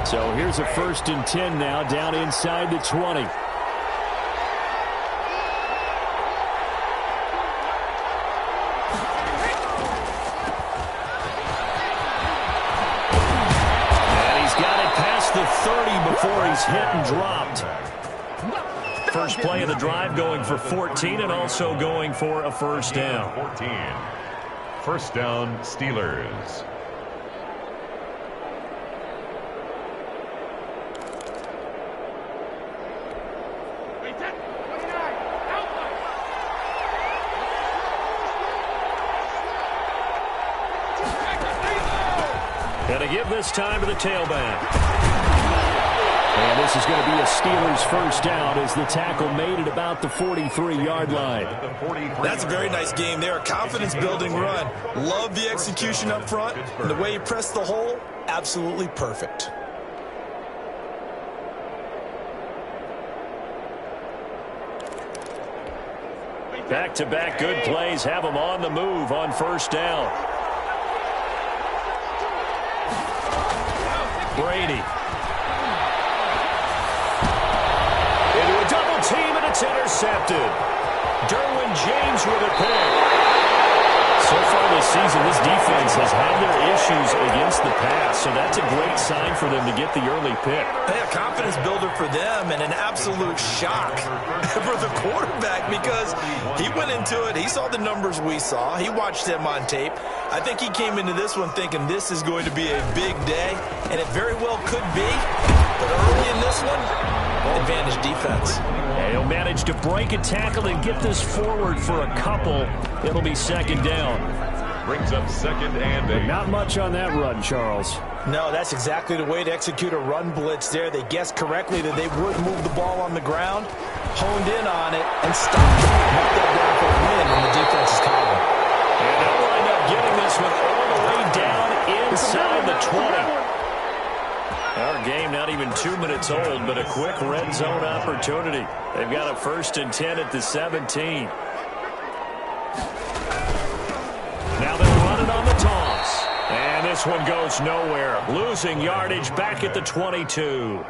So here's a 1st and 10 now, down inside the 20. And he's got it past the 30 before he's hit and dropped. First play of the drive going for 14 and also going for a first down. 14. First down, Steelers. And to give this time to the tailback. And this is going to be a Steelers first down as the tackle made it about the 43-yard line. That's a very nice game there. A confidence-building run. Love the execution up front. And the way he pressed the hole, absolutely perfect. Back-to-back good plays have them on the move on first down. Brady. Into a double team, and it's intercepted. Derwin James with a pick. So far this season, this defense has had their issues against the pass, so that's a great sign for them to get the early pick. Hey, a confidence builder for them and an absolute shock for the quarterback because he went into it. He saw the numbers we saw. He watched them on tape. I think he came into this one thinking this is going to be a big day, and it very well could be. But early in this one, advantage defense. He'll manage to break a tackle and get this forward for a couple. It'll be second down. Brings up 2nd and 8. Not much on that run, Charles. No, that's exactly the way to execute a run blitz there. They guessed correctly that they would move the ball on the ground, honed in on it, and stopped it. Mark that down for a win in the defense's column. And they'll wind up getting this one all the way down inside the 20. Our game not even 2 minutes old, but a quick red zone opportunity. They've got a 1st and 10 at the 17. Now they'll run it on the toss. And this one goes nowhere. Losing yardage back at the 22.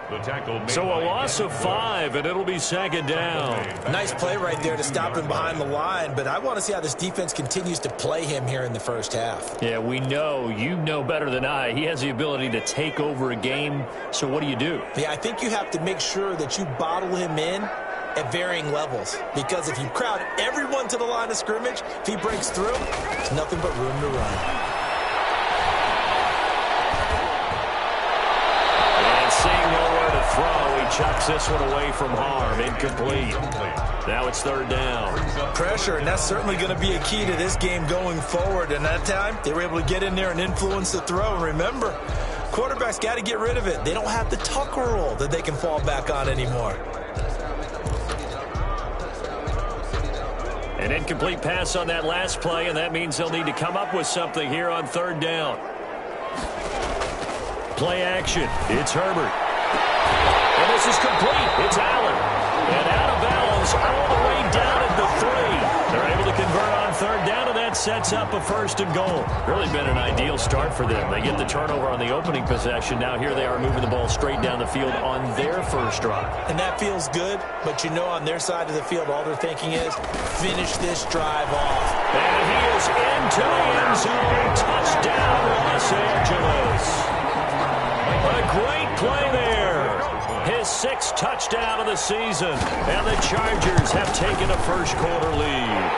So a loss of 5, and it'll be second down. Nice play right there to stop him behind the line, but I want to see how this defense continues to play him here in the first half. Yeah, we know. You know better than I. He has the ability to take over a game. So what do you do? Yeah, I think you have to make sure that you bottle him in at varying levels. Because if you crowd everyone to the line of scrimmage, if he breaks through, there's nothing but room to run. Seeing nowhere to throw, he chucks this one away from harm. Incomplete. Now it's third down. Pressure, and that's certainly going to be a key to this game going forward. And that time, they were able to get in there and influence the throw. And remember, quarterbacks got to get rid of it. They don't have the tuck rule that they can fall back on anymore. An incomplete pass on that last play, and that means they'll need to come up with something here on third down. Play action. It's Herbert. And this is complete. It's Allen. And out of bounds all the way down at the 3. They're able to convert on third down, and that sets up a 1st and goal. Really been an ideal start for them. They get the turnover on the opening possession. Now here they are moving the ball straight down the field on their first drive. And that feels good, but you know on their side of the field, all they're thinking is finish this drive off. And he is into the end zone. Touchdown, Los Angeles. A great play there. His 6th touchdown of the season. And the Chargers have taken a first-quarter lead.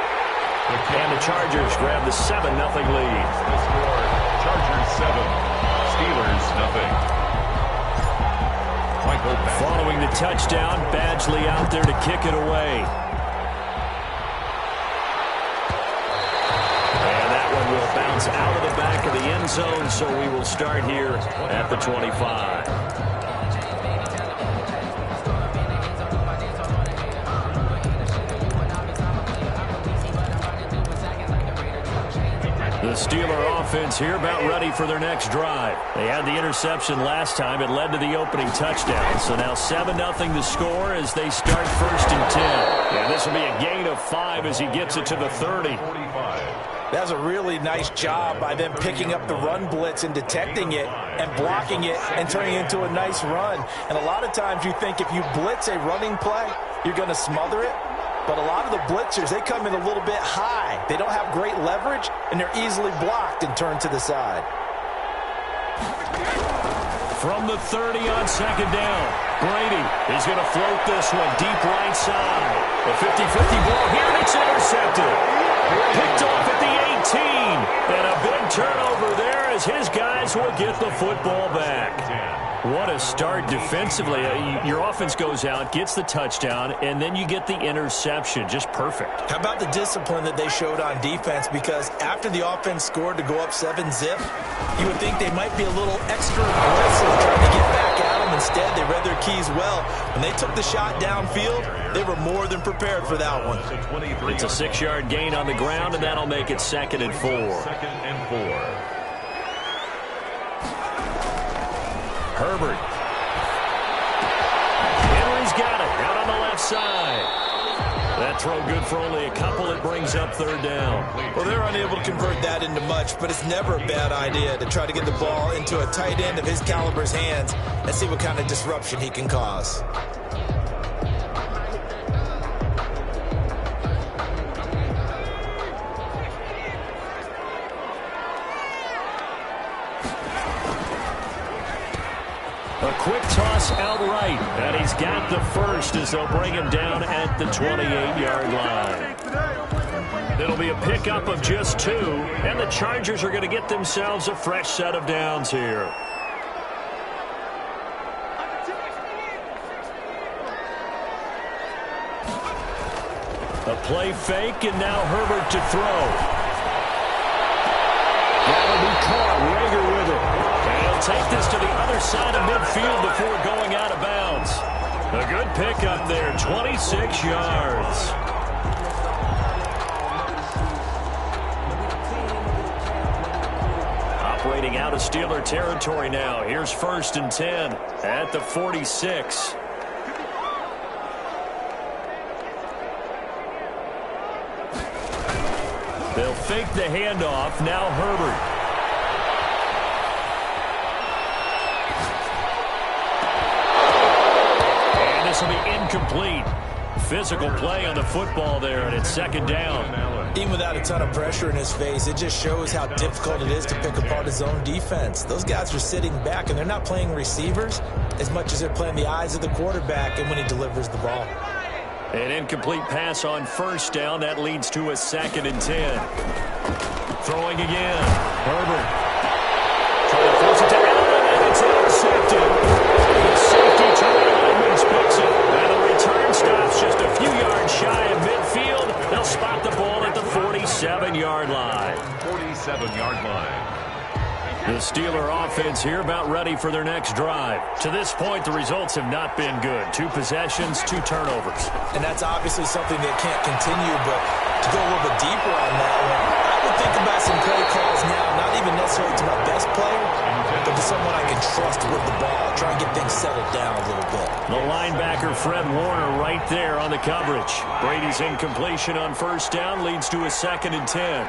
And the Chargers grab the 7-0 lead. The score, Chargers 7, Steelers 0. Following the touchdown, Badgley out there to kick it away. Will bounce out of the back of the end zone, so we will start here at the 25. The Steeler offense here about ready for their next drive. They had the interception last time. It led to the opening touchdown. So now 7-0 to score as they start 1st and 10. And this will be a gain of 5 as he gets it to the 30. That's a really nice job by them picking up the run blitz and detecting it and blocking it and turning it into a nice run. And a lot of times you think if you blitz a running play, you're going to smother it. But a lot of the blitzers, they come in a little bit high. They don't have great leverage, and they're easily blocked and turned to the side. From the 30 on second down, Brady is going to float this one deep right side. A 50-50 ball here, and it's intercepted. Picked off at the 18. And a big turnover there as his guys will get the football back. What a start defensively. Your offense goes out, gets the touchdown, and then you get the interception. Just perfect. How about the discipline that they showed on defense? Because after the offense scored to go up 7-zip, you would think they might be a little extra aggressive trying to get back at them. Instead, they read their keys well. When they took the shot downfield, they were more than prepared for that one. It's a 6-yard gain on the ground, and that'll make it 2nd and 4. 2nd and 4. Herbert. Henry's got it out on the left side. That throw good for only a couple. It brings up 3rd down. Well, they're unable to convert that into much, but it's never a bad idea to try to get the ball into a tight end of his caliber's hands and see what kind of disruption he can cause. A quick toss out right, and he's got the first as they'll bring him down at the 28-yard line. It'll be a pickup of just 2, and the Chargers are going to get themselves a fresh set of downs here. A play fake, and now Herbert to throw. That'll be caught. Rager with it. Take this to the other side of midfield before going out of bounds. A good pickup there, 26 yards. Operating out of Steeler territory now. Here's 1st and 10 at the 46. They'll fake the handoff. Now Herbert. This will be incomplete. Physical play on the football there, and it's 2nd down. Even without a ton of pressure in his face, it just shows how difficult it is to pick apart his own defense. Those guys are sitting back, and they're not playing receivers as much as they're playing the eyes of the quarterback and when he delivers the ball. An incomplete pass on 1st down. That leads to a 2nd and 10. Throwing again. Herbert. Trying to force it to Allen, and it's intercepted. The safety turns, picks it, and the return stops just a few yards shy of midfield. They'll spot the ball at the 47-yard line. 47-yard line. The Steeler offense here about ready for their next drive. To this point, the results have not been good. 2 possessions, 2 turnovers. And that's obviously something that can't continue, but to go a little bit deeper on that one, I would think about some play calls now, not even necessarily to my best player, but to someone I can trust with the ball. Try and get things settled down a little bit. The linebacker, Fred Warner, right there on the coverage. Brady's incompletion on 1st down leads to a 2nd and 10.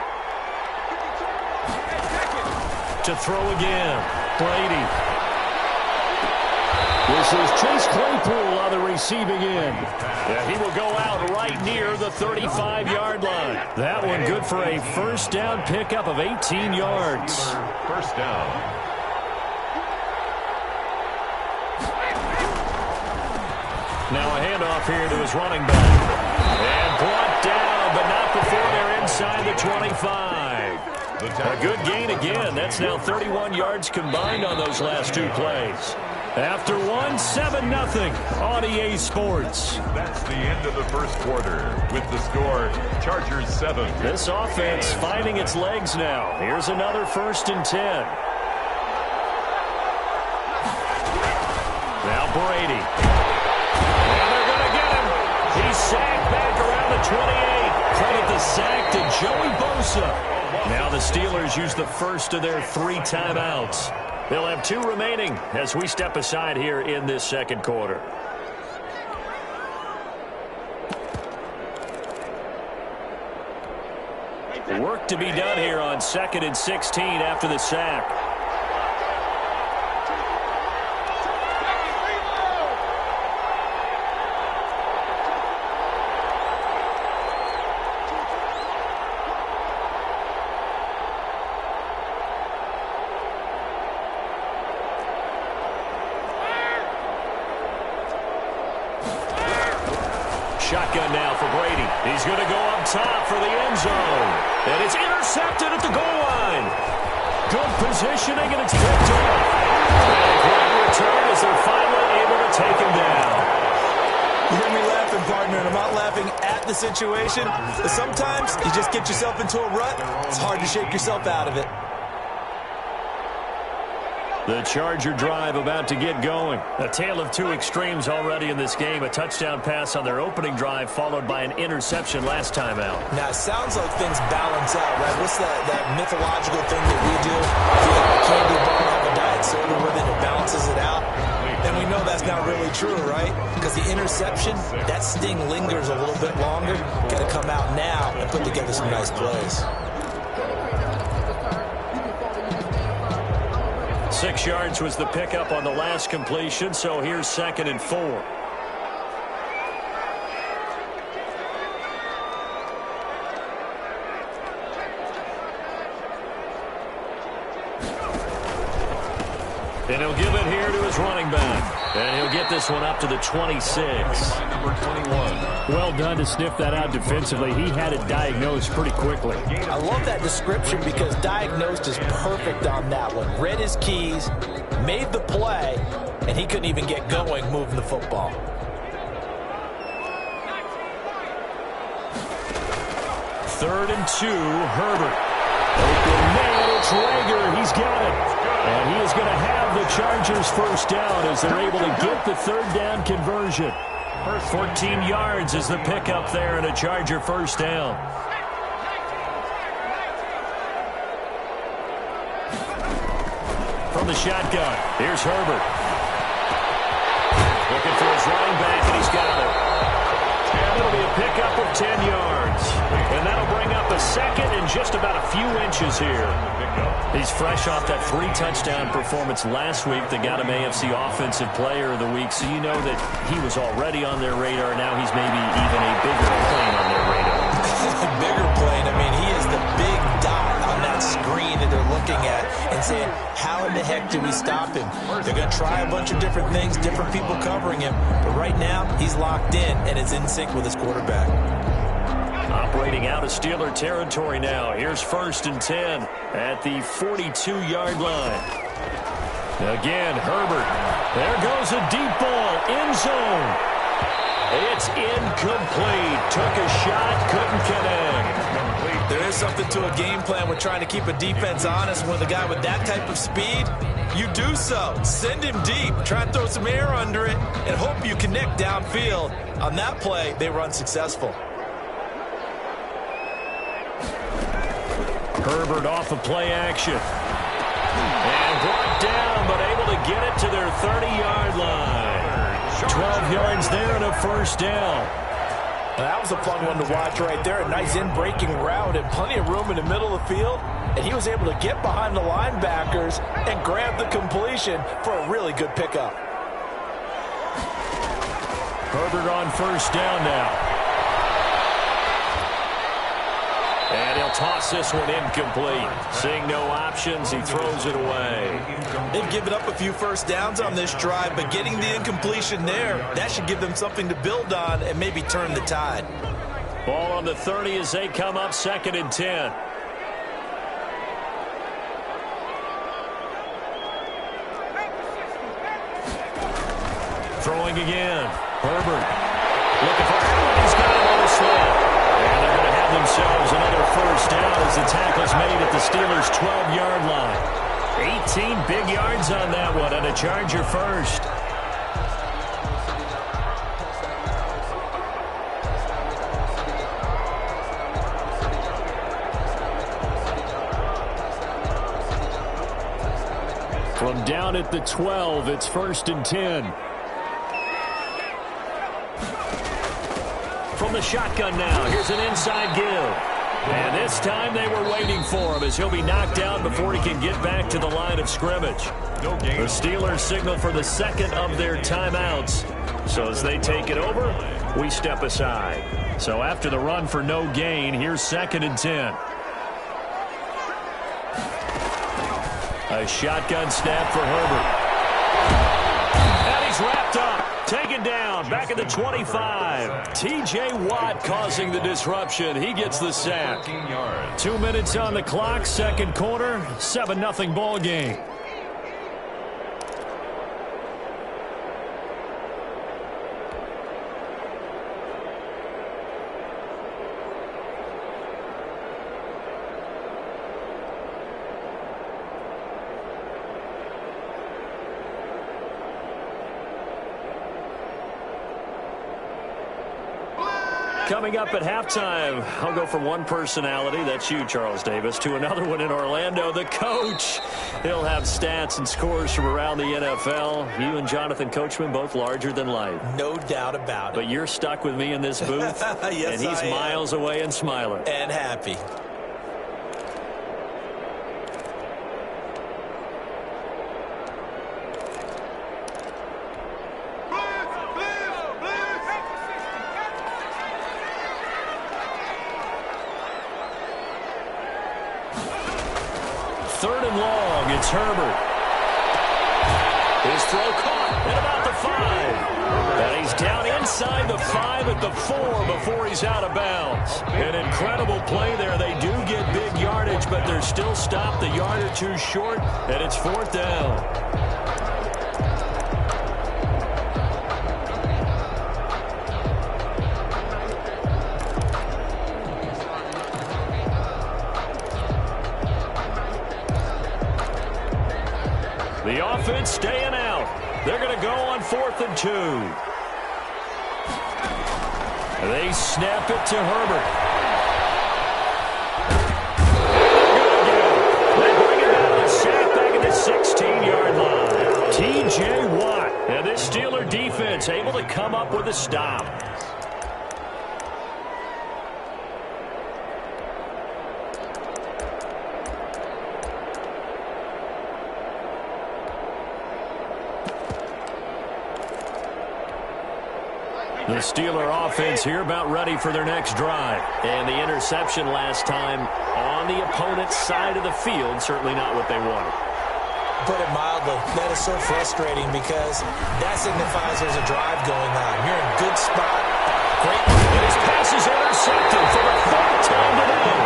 To throw again, Brady. This is Chase Claypool on the receiving end. Yeah, he will go out right near the 35-yard line. That one good for a 1st down pickup of 18 yards. 1st down. Now a handoff here to his running back. And brought down, but not before they're inside the 25. A good gain again. That's now 31 yards combined on those last 2 plays. After one, 7-0 on EA Sports. That's the end of the 1st quarter with the score, Chargers 7. This offense finding its legs now. Here's another 1st and 10. Now Brady. And they're going to get him. He's sacked back around the 28. Credit the sack to Joey Bosa. Now the Steelers use the first of their 3 timeouts. They'll have 2 remaining as we step aside here in this 2nd quarter. Worked to be done here on 2nd and 16 after the sack. Shotgun now for Brady. He's going to go up top for the end zone. And it's intercepted at the goal line. Good positioning, and it's picked off. And a great return as they're finally able to take him down. You hear me laughing, partner, and I'm not laughing at the situation. But sometimes you just get yourself into a rut. It's hard to shake yourself out of it. The Charger drive about to get going. A tale of two extremes already in this game. A touchdown pass on their opening drive, followed by an interception last time out. Now, it sounds like things balance out, right? What's that mythological thing that we do? If you have a candy bar, have a diet soda with it, it balances it out. And we know that's not really true, right? Because the interception, that sting lingers a little bit longer. Got to come out now and put together some nice plays. 6 yards was the pickup on the last completion, so here's 2nd and 4. And he'll give it here to his running back. And he'll get this one up to the 26. Number 21. Well done to sniff that out defensively. He had it diagnosed pretty quickly. I love that description because diagnosed is perfect on that one. Read his keys, made the play, and he couldn't even get going moving the football. Third and 2, Herbert. Open man, it's Rager. He's got it. And he is going to have the Chargers first down as they're able to get the third down conversion. 14 yards is the pickup there and a Charger first down. From the shotgun, here's Herbert. Looking for his running back, and he's got it. And it'll be a pickup of 10 yards. And that'll bring up a second and just about a few inches here. He's fresh off that 3-touchdown performance last week that got him AFC Offensive Player of the Week, so you know that he was already on their radar. Now he's maybe even a bigger plane on their radar. Bigger plane. I mean, he is the big dot on that screen that they're looking at and saying, how in the heck do we stop him? They're going to try a bunch of different things, different people covering him, but right now he's locked in and is in sync with his quarterback. Operating out of Steeler territory now. Here's 1st and 10 at the 42-yard line. Again, Herbert. There goes a deep ball. End zone. It's incomplete. Took a shot, couldn't connect. There is something to a game plan with trying to keep a defense honest. With a guy with that type of speed, you do so. Send him deep. Try and throw some air under it and hope you connect downfield. On that play, they were unsuccessful. Herbert off of play action. And brought down, but able to get it to their 30-yard line. 12 yards there and a first down. That was a fun one to watch right there. A nice in-breaking route and plenty of room in the middle of the field. And he was able to get behind the linebackers and grab the completion for a really good pickup. Herbert on first down now. And he'll toss this one incomplete. Seeing no options, he throws it away. They've given up a few first downs on this drive, but getting the incompletion there, that should give them something to build on and maybe turn the tide. Ball on the 30 as they come up 2nd and 10. Throwing again. Herbert looking for it. He's got it on the slip. And they're going to have themselves another first down as the tackle's made at the Steelers' 12-yard line. 18 big yards on that one, and a Charger first. From down at the 12, it's 1st and 10. From the shotgun now, here's an inside give. And this time they were waiting for him as he'll be knocked down before he can get back to the line of scrimmage. The Steelers signal for the second of their timeouts. So as they take it over, we step aside. So after the run for no gain, here's 2nd and 10. A shotgun snap for Herbert. And he's wrapped up. Taken down. Back at the 25. T.J. Watt causing the disruption. He gets the sack. 2 minutes on the clock. Second quarter. 7-0 ball game. Coming up at halftime, I'll go from one personality, that's you, Charles Davis, to another one in Orlando, the coach. He'll have stats and scores from around the NFL. You and Jonathan Coachman, both larger than life. No doubt about it. But you're stuck with me in this booth, yes, and he's miles away and smiling. And happy. Third and long, it's Herbert. His throw caught at about the 5. And he's down inside the 5 at the 4 before he's out of bounds. An incredible play there. They do get big yardage, but they're still stopped a yard or two short, and it's 4th down. The offense staying out. They're going to go on 4th and 2. They snap it to Herbert. They bring it out of the sack back at the 16-yard line. T.J. Watt. And this Steeler defense able to come up with a stop. The Steeler offense here about ready for their next drive. And the interception last time on the opponent's side of the field, certainly not what they wanted. Put it mildly, that is so frustrating because that signifies there's a drive going on. You're in a good spot. Great. And his pass is intercepted for the 4th time today.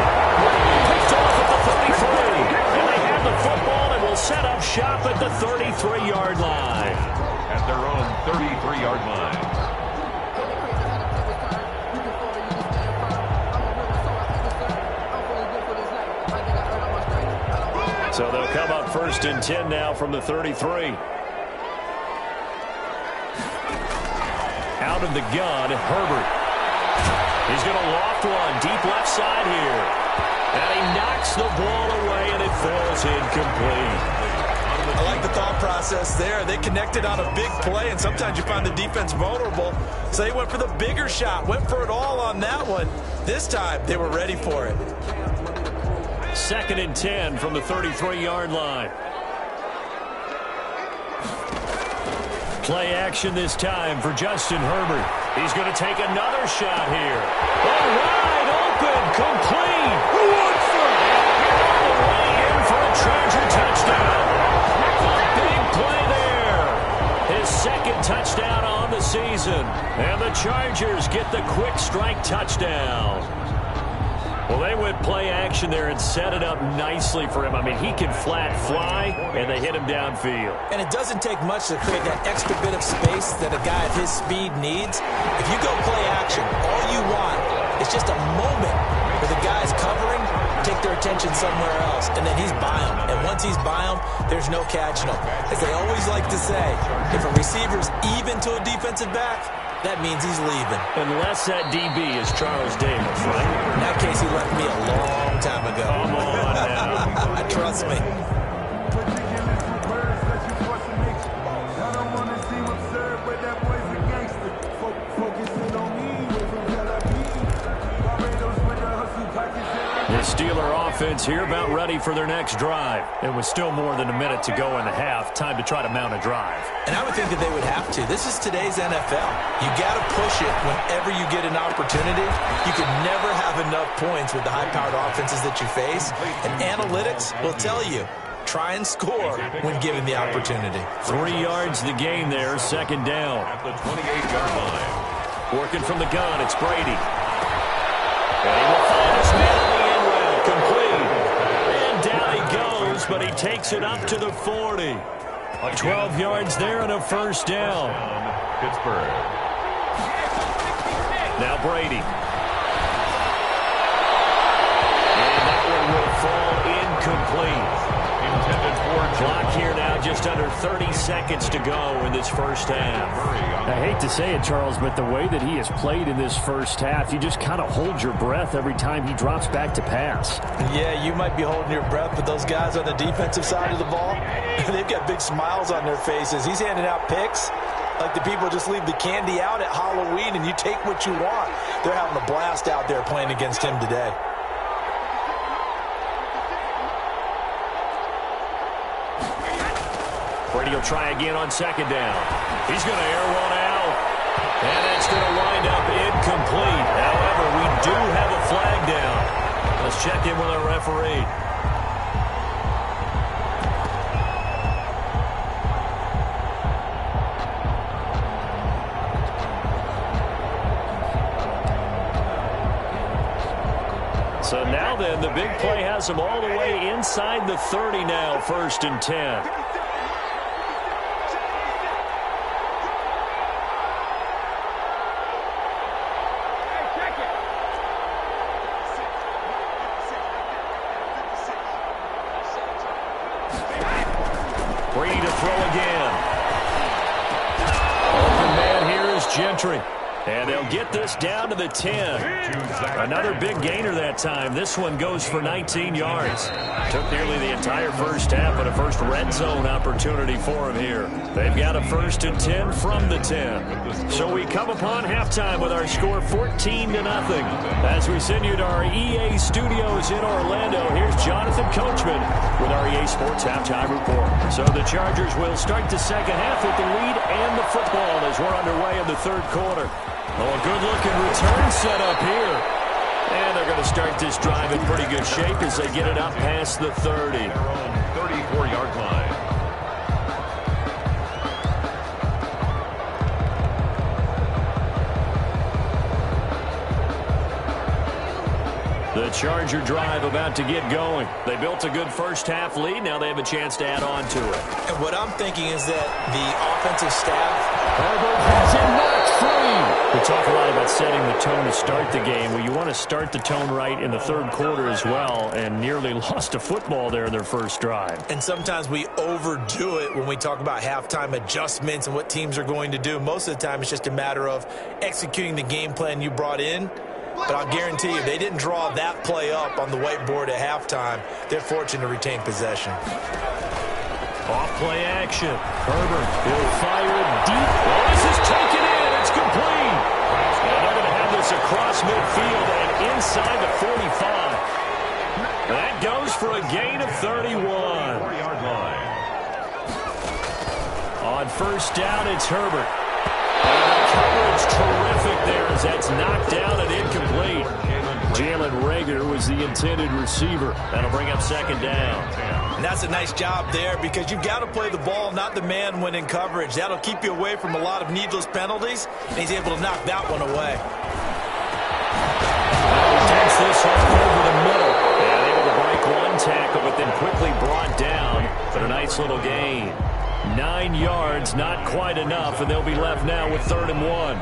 Picked off at the 33. And they have the football and will set up shop at the 33-yard line. At their own 33-yard line. So they'll come up 1st and 10 now from the 33. Out of the gun, Herbert. He's going to loft one deep left side here. And he knocks the ball away, and it falls incomplete. I like the thought process there. They connected on a big play, and sometimes you find the defense vulnerable. So they went for the bigger shot, went for it all on that one. This time, they were ready for it. 2nd and 10 from the 33-yard line. Play action this time for Justin Herbert. He's going to take another shot here. Oh, wide open, complete. Woodford all the way in for a Charger touchdown. A big play there. His 2nd touchdown on the season. And the Chargers get the quick strike touchdown. Well, they went play action there and set it up nicely for him. I mean, he can flat fly, and they hit him downfield. And it doesn't take much to create that extra bit of space that a guy of his speed needs. If you go play action, all you want is just a moment where the guy's covering, take their attention somewhere else, and then he's by him. And once he's by him, there's no catching him. As they always like to say, if a receiver's even to a defensive back, that means he's leaving. Unless that DB is Charles Davis, right? In that case, he left me a long time ago. Come on now. Trust me. Focusing on me, with some Steeler offense here, about ready for their next drive. It was still more than a minute to go in the half. Time to try to mount a drive. And I would think that they would have to. This is today's NFL. You got to push it whenever you get an opportunity. You can never have enough points with the high-powered offenses that you face. And analytics will tell you, try and score when given the opportunity. 3 yards the gain there, second down. At the 28-yard line. Working from the gun, it's Brady. And he will find his man in the end round, complete. And down he goes, but he takes it up to the 40. 12 yards there and a first down. Pittsburgh. Now Brady. And that one will fall incomplete. Intended for Clock here now, just under 30 seconds to go in this first half. I hate to say it, Charles, but the way that he has played in this first half, you just kind of hold your breath every time he drops back to pass. Yeah, you might be holding your breath, but those guys on the defensive side of the ball, they've got big smiles on their faces. He's handing out picks like the people just leave the candy out at Halloween and you take what you want. They're having a blast out there playing against him today. Brady will try again on second down. He's going to air one out. And that's going to wind up incomplete. However, we do have a flag down. Let's check in with our referee. So now then, the big play has them all the way inside the 30 now, 1st and 10. Brady to throw again. Open man here is Gentry. And they'll get this down to the 10. Another big gainer that time. This one goes for 19 yards. Took nearly the entire first half, but a first red zone opportunity for him here. They've got a 1st and 10 from the 10. So we come upon halftime with our score 14-0. As we send you to our EA studios in Orlando, here's Jonathan Coachman with our EA Sports Halftime Report. So the Chargers will start the second half with the lead and the football as we're underway in the third quarter. Oh, a good-looking return set up here. And they're going to start this drive in pretty good shape as they get it up past the 30. 34-yard line. The Charger drive about to get going. They built a good first half lead. Now they have a chance to add on to it. And what I'm thinking is that the offensive staff, Herbert has him knocked free. We talk a lot about setting the tone to start the game. Well, you want to start the tone right in the third quarter as well, and nearly lost a football there in their first drive. and sometimes we overdo it when we talk about halftime adjustments and what teams are going to do. Most of the time it's just a matter of executing the game plan you brought in. But I'll guarantee you, they didn't draw that play up on the whiteboard at halftime. They're fortunate to retain possession. Off play action. Herbert, he'll fire it deep. Oh, this is taken in. It's complete. And they're going to have this across midfield and inside the 45. That goes for a gain of 31. 4-yard line. On first down, it's Herbert. And the coverage terrific there as that's knocked down and incomplete. Jalen Reagor was the intended receiver. That'll bring up second down. And that's a nice job there because you've got to play the ball, not the man when in coverage. That'll keep you away from a lot of needless penalties, and he's able to knock that one away. He takes this off over the middle. And able to break one tackle, but then quickly brought down. But a nice little gain. 9 yards, not quite enough, and they'll be left now with 3rd and 1.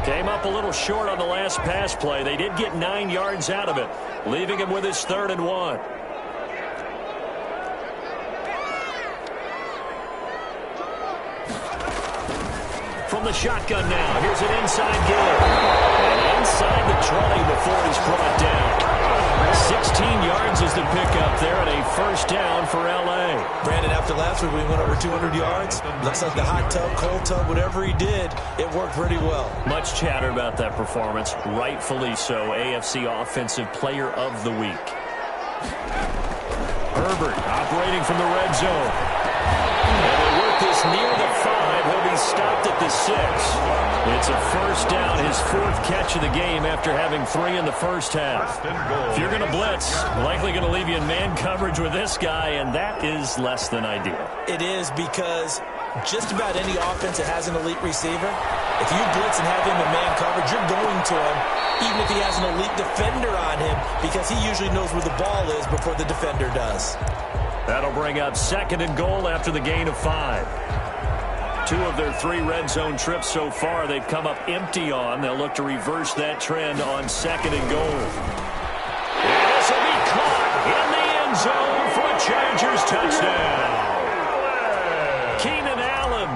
Came up a little short on the last pass play. They did get 9 yards out of it, leaving him with his 3rd and 1. From the shotgun now, here's an inside Gillard. And inside the 20 before he's brought down. 16 yards is the pickup there, and a first down for L.A. Brandon, after last week, we went over 200 yards. Looks like the hot tub, cold tub, whatever he did, it worked pretty well. Much chatter about that performance. Rightfully so. AFC Offensive Player of the Week. Herbert operating from the red zone. And they work this near the 5. He'll be stopped at the 6. It's a first down, his 4th catch of the game after having 3 in the first half. If you're going to blitz, likely going to leave you in man coverage with this guy, and that is less than ideal. It is, because just about any offense that has an elite receiver, if you blitz and have him in man coverage, you're going to him, even if he has an elite defender on him, because he usually knows where the ball is before the defender does. That'll bring up 2nd and goal after the gain of 5. 2 of their 3 red zone trips so far they've come up empty on. They'll look to reverse that trend on 2nd and goal. And this will be caught in the end zone for a Chargers touchdown. Keenan Allen,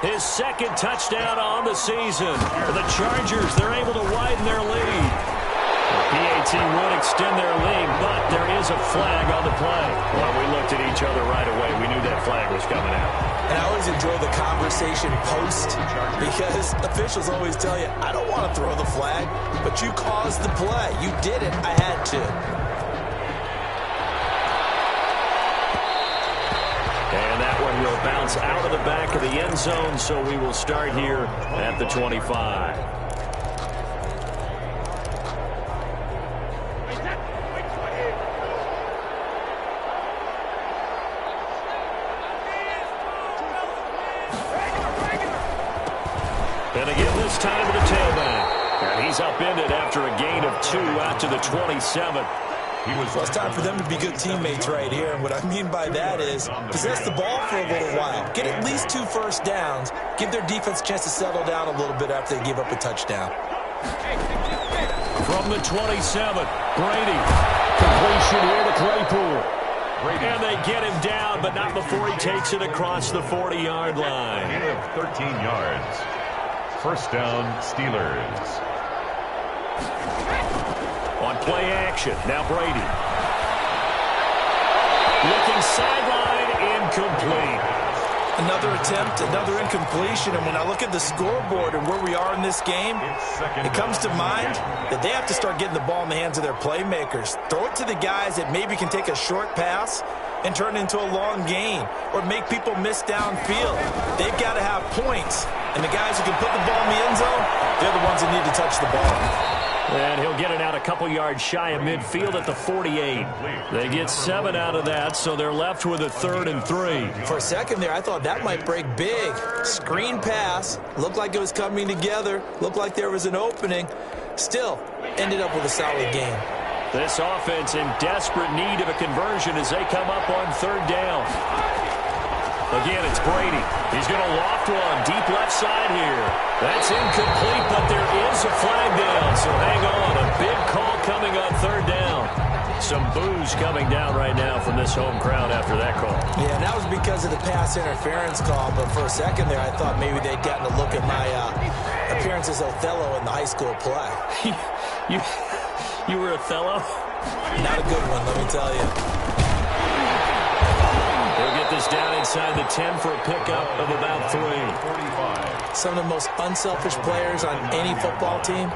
his 2nd touchdown on the season. For the Chargers, they're able to widen their lead. The PAT would extend their lead, but there is a flag on the play. Well, we looked at each other right away. We knew that flag was coming out. And I always enjoy the conversation post, because officials always tell you, I don't want to throw the flag, but you caused the play. You did it. I had to. And that one will bounce out of the back of the end zone, so we will start here at the 25. And again, this time to the tailback. And he's upended after a gain of 2 out to the 27. Well, it's time for them to be good teammates right here. And what I mean by that is possess the ball for a little while. Get at least 2 first downs. Give their defense a chance to settle down a little bit after they give up a touchdown. From the 27, Brady. Completion here to Claypool. And they get him down, but not before he takes it across the 40-yard line. Gain of 13 yards. First down, Steelers. On play action, now Brady. Looking sideline, incomplete. Another attempt, another incompletion. And when I look at the scoreboard and where we are in this game, it comes to mind that they have to start getting the ball in the hands of their playmakers. Throw it to the guys that maybe can take a short pass and turn it into a long gain, or make people miss downfield. They've got to have points. And the guys who can put the ball in the end zone, they're the ones that need to touch the ball. And he'll get it out a couple yards shy of midfield at the 48. They get 7 out of that, so they're left with a 3rd and 3. For a second there, I thought that might break big. Screen pass. Looked like it was coming together. Looked like there was an opening. Still, ended up with a solid game. This offense in desperate need of a conversion as they come up on 3rd down. Again, it's Brady. He's going to loft one deep left side here. That's incomplete, but there is a flag down, so hang on. A big call coming on 3rd down. Some boos coming down right now from this home crowd after that call. Yeah, and that was because of the pass interference call, but for a second there, I thought maybe they'd gotten a look at my appearance as Othello in the high school play. You were Othello? Not a good one, let me tell you. They'll get this down inside the 10 for a pickup of about 3. Some of the most unselfish players on any football team,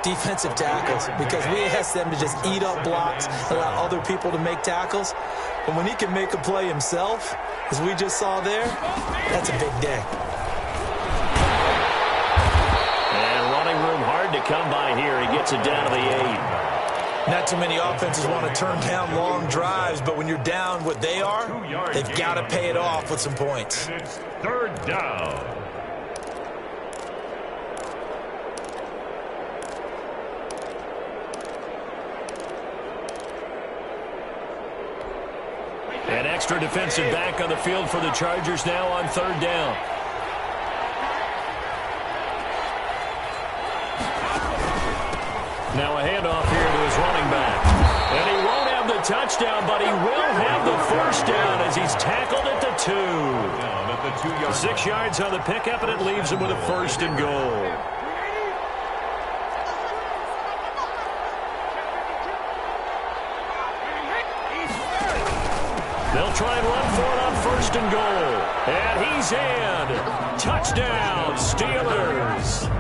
defensive tackles, because we ask them to just eat up blocks, allow other people to make tackles. But when he can make a play himself, as we just saw there, that's a big day. And running room hard to come by here. He gets it down to the 8. Not too many offenses want to turn down long drives, but when you're down what they are, they've got to pay it off with some points. And it's 3rd down. An extra defensive back on the field for the Chargers now on 3rd down. Now a handoff here to his running back. And he won't have the touchdown, but he will have the first down as he's tackled at the 2. Down at the 2-yard 6 yards on the pickup, and it leaves him with a 1st and goal. They'll try and run for it on 1st and goal. And he's in. Touchdown, Steelers.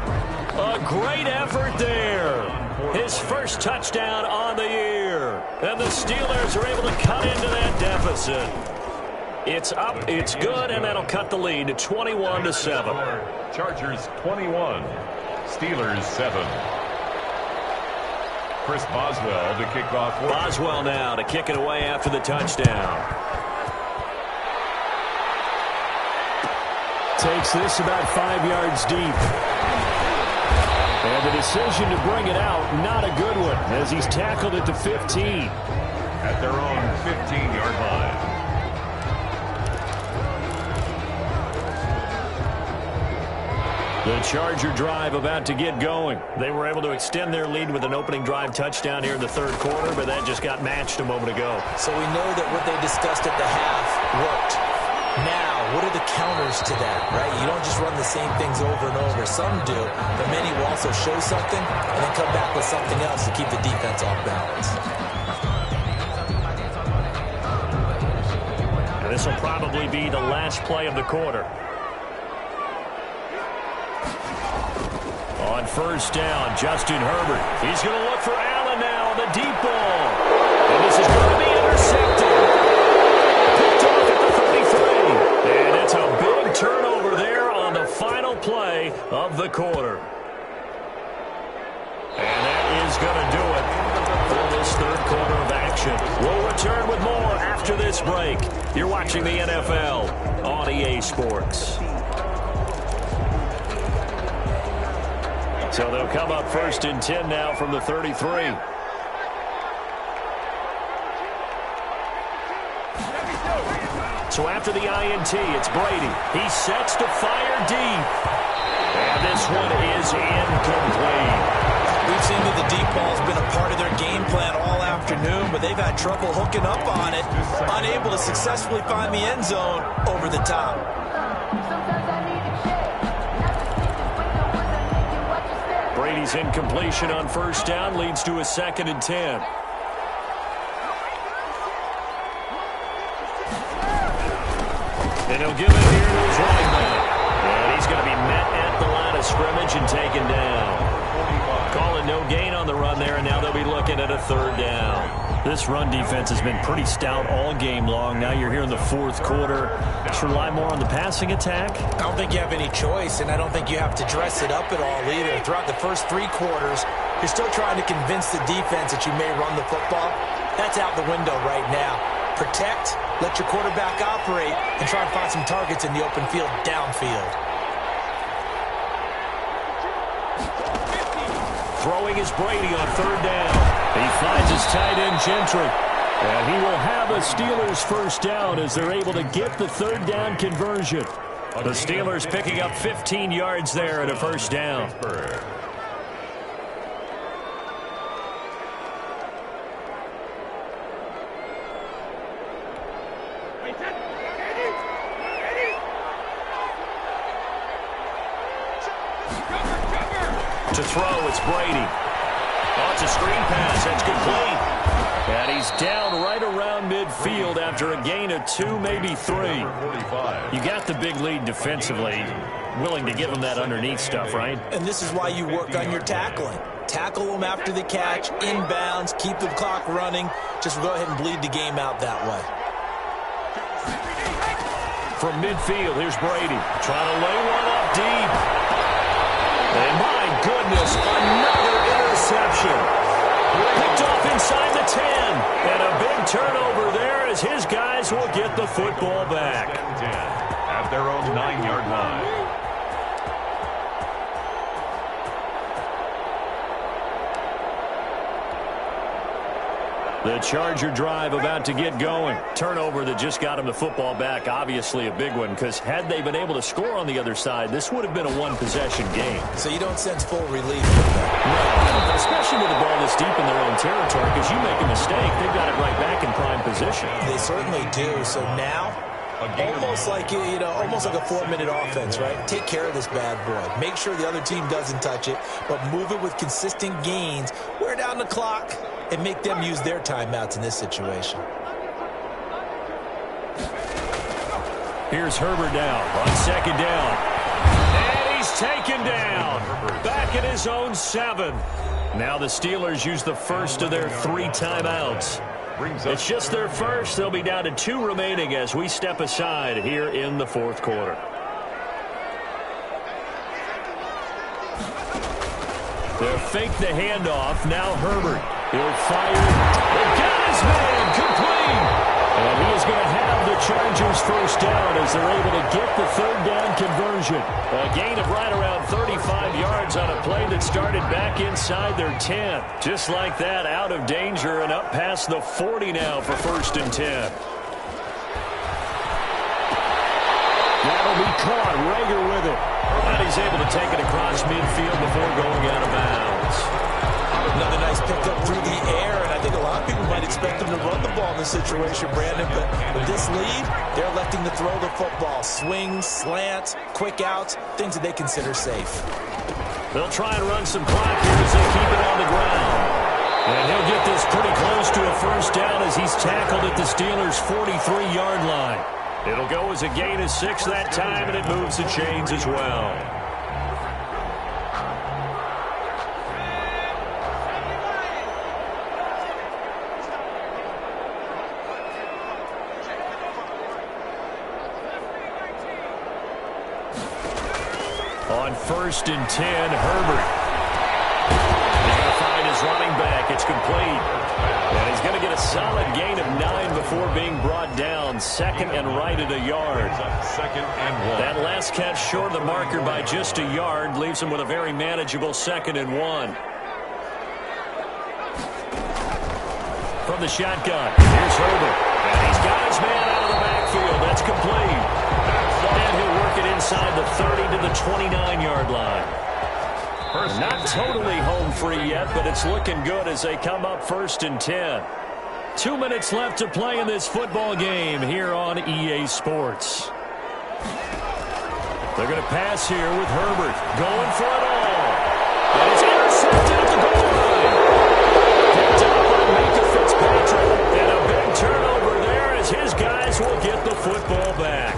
A great effort there. His first touchdown on the year. And the Steelers are able to cut into that deficit. It's up, it's good, and that'll cut the lead to 21-7. Chargers 21, Steelers 7. Chris Boswell to kick off. Boswell now to kick it away after the touchdown. Takes this about 5 yards deep. And the decision to bring it out, not a good one, as he's tackled at the 15. At their own 15-yard line. The Charger drive about to get going. They were able to extend their lead with an opening drive touchdown here in the 3rd quarter, but that just got matched a moment ago. So we know that what they discussed at the half worked. Now, what are the counters to that, right? You don't just run the same things over and over. Some do, but many will also show something and then come back with something else to keep the defense off balance. And this will probably be the last play of the quarter. On 1st down, Justin Herbert. He's going to look for Allen now on the deep ball. And this is going to be intercepted. Picked off at the 33. And it's a big turnover there on the final play of the quarter. And that is going to do it for this 3rd quarter of action. We'll return with more after this break. You're watching the NFL on EA Sports. So they'll come up 1st and 10 now from the 33. So after the INT, it's Brady. He sets to fire deep. And this one is incomplete. We've seen that the deep ball has been a part of their game plan all afternoon, but they've had trouble hooking up on it, unable to successfully find the end zone over the top. Brady's incompletion on 1st down leads to a 2nd and 10. And he'll give it here to his running back. And he's going to be met at the line of scrimmage and taken down. Calling no gain on the run there, and now they'll be looking at a 3rd down. This run defense has been pretty stout all game long. Now you're here in the 4th quarter. Just rely more on the passing attack. I don't think you have any choice, and I don't think you have to dress it up at all either. Throughout the first 3 quarters, you're still trying to convince the defense that you may run the football. That's out the window right now. Protect, let your quarterback operate, and try and find some targets in the open field downfield. Throwing is Brady on 3rd down. He finds his tight end, Gentry. And he will have a Steelers 1st down as they're able to get the 3rd down conversion. The Steelers picking up 15 yards there at a 1st down. To throw, it's Brady. Oh, it's a screen pass. That's complete. And he's down right around midfield after a gain of 2, maybe 3. You got the big lead defensively. Willing to give him that underneath stuff, right? And this is why you work on your tackling. Tackle them after the catch, inbounds, keep the clock running. Just go ahead and bleed the game out that way. From midfield, here's Brady. Trying to lay one up deep. And my goodness, another interception. Picked off inside the 10. And a big turnover there as his guys will get the football back. At their own 9-yard line. The Charger drive about to get going. Turnover that just got him the football back. Obviously a big one, because had they been able to score on the other side, this would have been a 1-possession game. So you don't sense full relief. No, especially with the ball this deep in their own territory, because you make a mistake, they've got it right back in prime position. They certainly do. So now, almost like almost like a 4-minute offense, right? Take care of this bad boy. Make sure the other team doesn't touch it, but move it with consistent gains. Wear down the clock and make them use their timeouts in this situation. Here's Herbert now on second down. And he's taken down. Back at his own 7. Now the Steelers use the first of their 3 timeouts. It's just their first. They'll be down to 2 remaining as we step aside here in the fourth quarter. They'll fake the handoff. Now Herbert. He'll fire. They've got his man complete. And he is going to have the Chargers first down as they're able to get the third down conversion. A gain of right around 35 yards on a play that started back inside their 10. Just like that, out of danger and up past the 40 now for 1st and 10. That'll be caught. Rager with it. And he's able to take it across midfield before going out of bounds. Another nice pickup through the air, and I think a lot of people might expect them to run the ball in this situation, Brandon, but with this lead, they're electing to throw the football. Swings, slants, quick outs, things that they consider safe. They'll try and run some clock here as they keep it on the ground. And he'll get this pretty close to a first down as he's tackled at the Steelers' 43-yard line. It'll go as a gain of 6 that time, and it moves the chains as well. On 1st and 10, Herbert. He's going to find his running back. It's complete. And he's going to get a solid gain of 9 before being brought down. 2nd and right at a yard. 2nd and 1. That last catch short of the marker by just a yard leaves him with a very manageable 2nd and 1. From the shotgun, here's Herbert. And he's got his man out of the backfield. That's complete. And he'll work it inside the 30 to the 29-yard line. Not totally home free yet, but it's looking good as they come up 1st and 10. 2 minutes left to play in this football game here on EA Sports. They're going to pass here with Herbert going for it all. And it's intercepted at the goal line. Picked up by Micah Fitzpatrick. And a big turnover there as his guys will get the football back.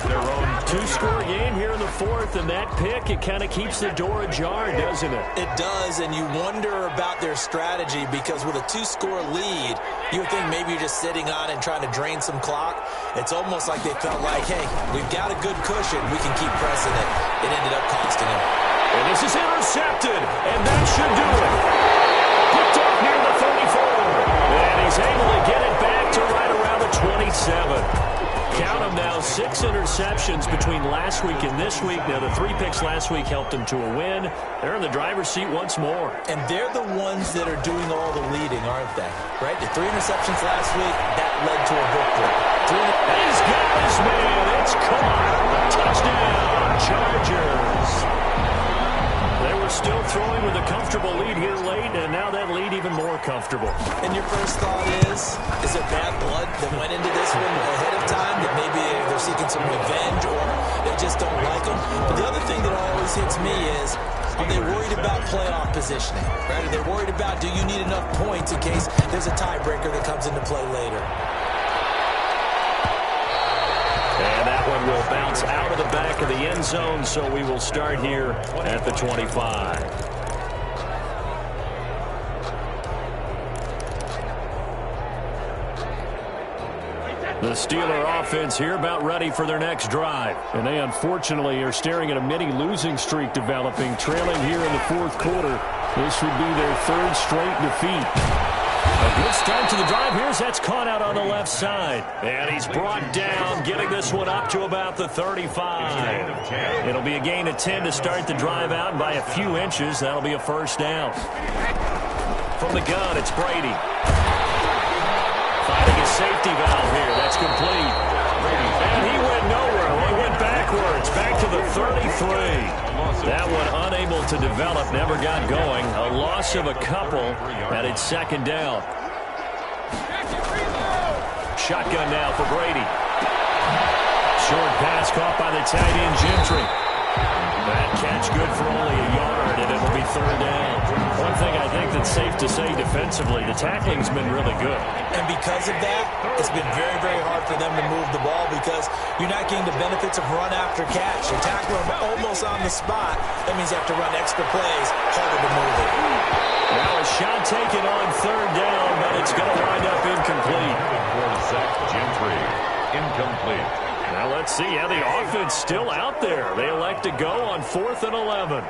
Their own 2-score game here in the 4th, and that pick, it kind of keeps the door ajar, doesn't it? It does, and you wonder about their strategy because with a 2-score lead, you would think maybe you're just sitting on and trying to drain some clock. It's almost like they felt like, hey, we've got a good cushion. We can keep pressing it. It ended up costing them. And this is intercepted, and that should do it. Picked up near the 34, and he's able to get it back to right around the 27. Count them now, 6 interceptions between last week and this week. Now, the 3 picks last week helped them to a win. They're in the driver's seat once more. And they're the ones that are doing all the leading, aren't they? Right? The 3 interceptions last week, that led to a victory. He's got his man. It's caught. Touchdown, Chargers. They were still throwing with a comfortable lead here late, and now that lead even more comfortable. And your first thought is there bad blood that went into this one ahead of time, that maybe they're seeking some revenge or they just don't like them? But the other thing that always hits me is, are they worried about playoff positioning? Right? Are they worried about, do you need enough points in case there's a tiebreaker that comes into play later? And that one will bounce out of the back of the end zone, so we will start here at the 25. The Steeler offense here about ready for their next drive. And they unfortunately are staring at a mini losing streak developing, trailing here in the 4th quarter. This would be their 3rd straight defeat. A good start to the drive. Here's that's caught out on the left side. And he's brought down, getting this one up to about the 35. It'll be a gain of 10 to start the drive out by a few inches. That'll be a first down. From the gun, it's Brady. Finding a safety valve here. That's complete. And he went nowhere. He went backwards. Back to the 33. That one unable to develop. Never got going. A loss of a couple. And it's 2nd down. Shotgun now for Brady. Short pass caught by the tight end, Gentry. That catch good for only a yard, and it'll be third down. One thing I think that's safe to say defensively, the tackling's been really good. And because of that, it's been very, very hard for them to move the ball because you're not getting the benefits of run after catch. You tackle them almost on the spot. That means you have to run extra plays, harder to move it. Now a shot taken on third down, but it's going to wind up incomplete. For Zach Gentry, incomplete. Now let's see how the offense still out there. They elect to go on 4th and 11.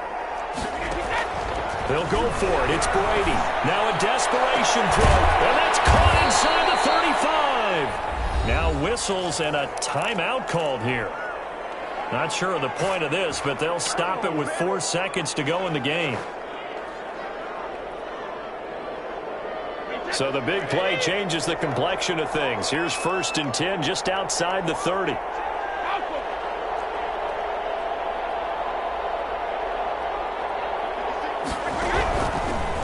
They'll go for it. It's Brady. Now a desperation throw, and that's caught inside the 35. Now whistles and a timeout called here. Not sure of the point of this, but they'll stop it with 4 seconds to go in the game. So the big play changes the complexion of things. Here's 1st and 10 just outside the 30.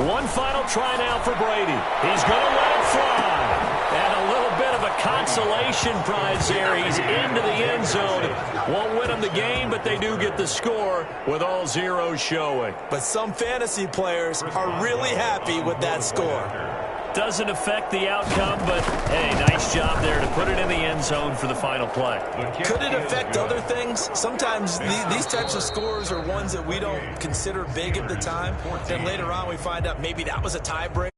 One final try now for Brady. He's going to let it fly. And a little bit of a consolation prize there. He's into the end zone. Won't win them the game, but they do get the score with all zeros showing. But some fantasy players are really happy with that score. Doesn't affect the outcome, but, hey, nice job there to put it in the end zone for the final play. Could it affect other things? Sometimes these types of scores are ones that we don't consider big at the time. Then later on we find out maybe that was a tiebreaker.